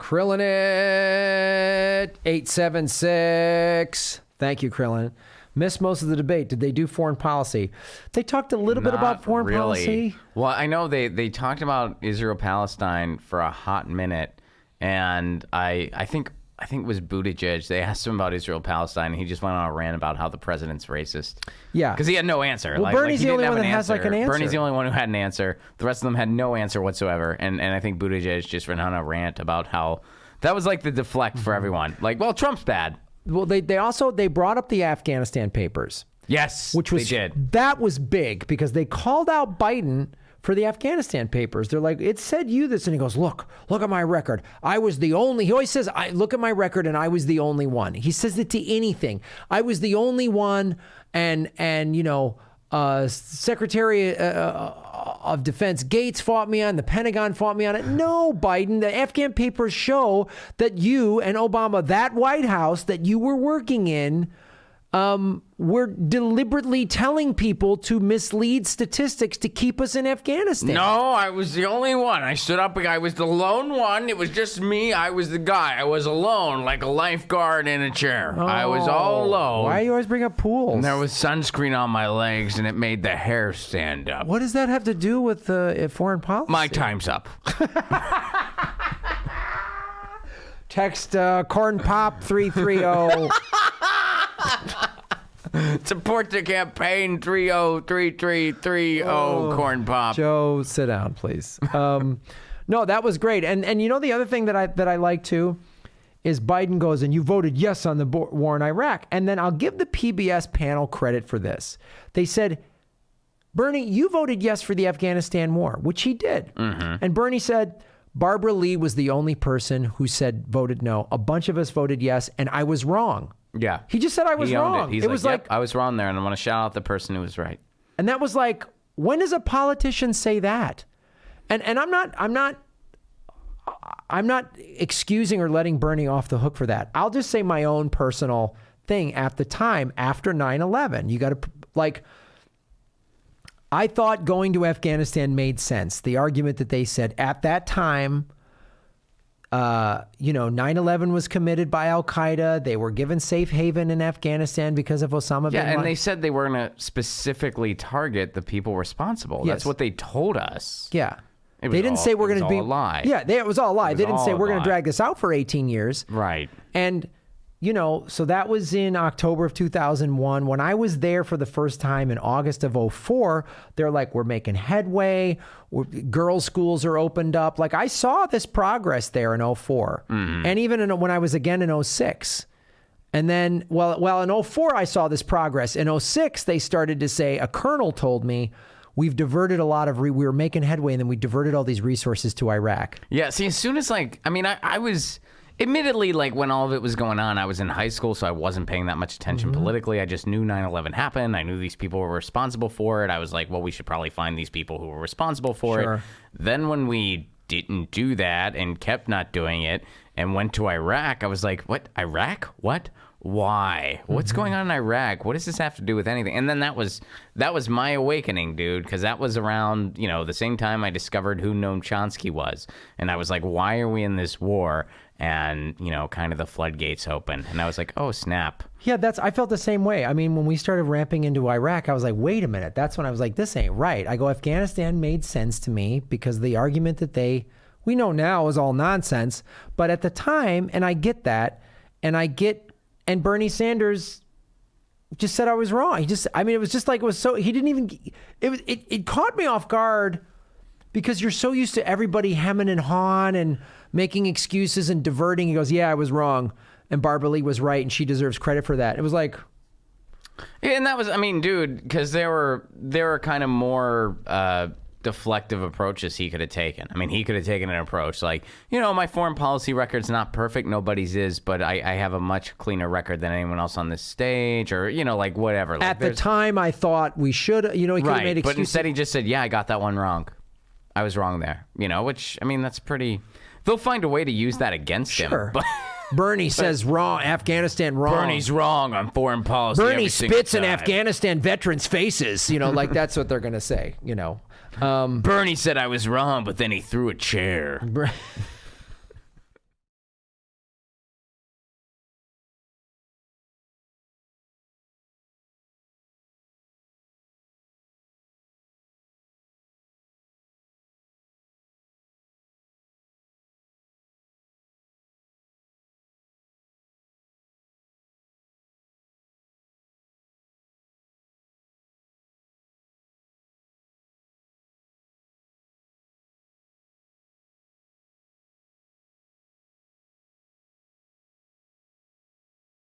Krillin it 876. Thank you, Krillin. Missed most of the debate. Did they do foreign policy? They talked a little bit about foreign policy. Well, I know they talked about Israel-Palestine for a hot minute, and I think it was Buttigieg. They asked him about Israel-Palestine, and he just went on a rant about how the president's racist. Yeah. Because he had no answer. Well, Bernie's the only one that has like an answer. Bernie's the only one who had an answer. The rest of them had no answer whatsoever. And I think Buttigieg just went on a rant about how that was like the deflect for everyone. Like, well, Trump's bad. Well, they brought up the Afghanistan papers. Yes, which was, they did. That was big because they called out Biden for the Afghanistan papers. They're like, it said you this. And he goes, look at my record. I was the only, he always says, look at my record and I was the only one. He says it to anything. I was the only one. And Secretary of Defense Gates fought me on, the Pentagon fought me on it. No, Biden, the Afghan papers show that you and Obama, that White House that you were working in, were deliberately telling people to mislead statistics to keep us in Afghanistan. No, I was the only one. I stood up. I was the lone one. It was just me. I was the guy. I was alone, like a lifeguard in a chair. I was all alone. Why do you always bring up pools? And there was sunscreen on my legs, and it made the hair stand up. What does that have to do with foreign policy? My time's up. Text Corn Pop 330. Support the campaign 303330 Corn Pop. Joe, sit down, please. No, that was great. And you know the other thing that I like too is Biden goes, and you voted yes on the war in Iraq. And then I'll give the PBS panel credit for this. They said, Bernie, you voted yes for the Afghanistan war, which he did. Mm-hmm. And Bernie said, Barbara Lee was the only person who voted no. A bunch of us voted yes, and I was wrong. Yeah. He just said I was wrong. It was like, I was wrong there, and I want to shout out the person who was right. And that was like, when does a politician say that? And I'm not excusing or letting Bernie off the hook for that. I'll just say my own personal thing at the time after 9/11. You got to I thought going to Afghanistan made sense. The argument that they said at that time, 9/11 was committed by Al-Qaeda. They were given safe haven in Afghanistan because of Osama bin Laden. Yeah, and they said they were going to specifically target the people responsible. Yes. That's what they told us. Yeah. They didn't say we're going to be... It was all a lie. Yeah, it was all a lie. They didn't say we're going to drag this out for 18 years. Right. And... so that was in October of 2001. When I was there for the first time in August of 2004, they're like, we're making headway. Girls' schools are opened up. Like, I saw this progress there in 2004. Mm-hmm. And even when I was again in 2006. And then, in 2004, I saw this progress. In 2006, they started to say, a colonel told me, we've diverted a lot of, we were making headway, and then we diverted all these resources to Iraq. Yeah, see, as soon as, I was... Admittedly, when all of it was going on, I was in high school, so I wasn't paying that much attention politically. I just knew 9/11 happened. I knew these people were responsible for it. I was like, well, we should probably find these people who were responsible for it. Then when we didn't do that and kept not doing it and went to Iraq, I was like, what? Iraq? What? Why? What's going on in Iraq? What does this have to do with anything? And then that was my awakening, dude, because that was around, the same time I discovered who Noam Chomsky was. And I was like, why are we in this war? And, kind of the floodgates open. And I was like, oh, snap. Yeah, I felt the same way. I mean, when we started ramping into Iraq, I was like, wait a minute. That's when I was like, this ain't right. I go, Afghanistan made sense to me because the argument that we know now is all nonsense. But at the time, and I get that, and Bernie Sanders just said I was wrong. It was just like, he didn't even, it caught me off guard because you're so used to everybody hemming and hawing and making excuses and diverting. He goes, yeah, I was wrong. And Barbara Lee was right, and she deserves credit for that. It was like... Yeah, and that was, dude, because there were kind of more deflective approaches he could have taken. He could have taken an approach like, my foreign policy record's not perfect, nobody's is, but I have a much cleaner record than anyone else on this stage, or, whatever. At the time, I thought we should, he could have made excuses. But instead he just said, yeah, I got that one wrong. I was wrong there, which, that's pretty... They'll find a way to use that against him. But Bernie says wrong, Afghanistan wrong. Bernie's wrong on foreign policy. Bernie spits in Afghanistan veterans' faces. That's what they're going to say, Bernie said I was wrong, but then he threw a chair.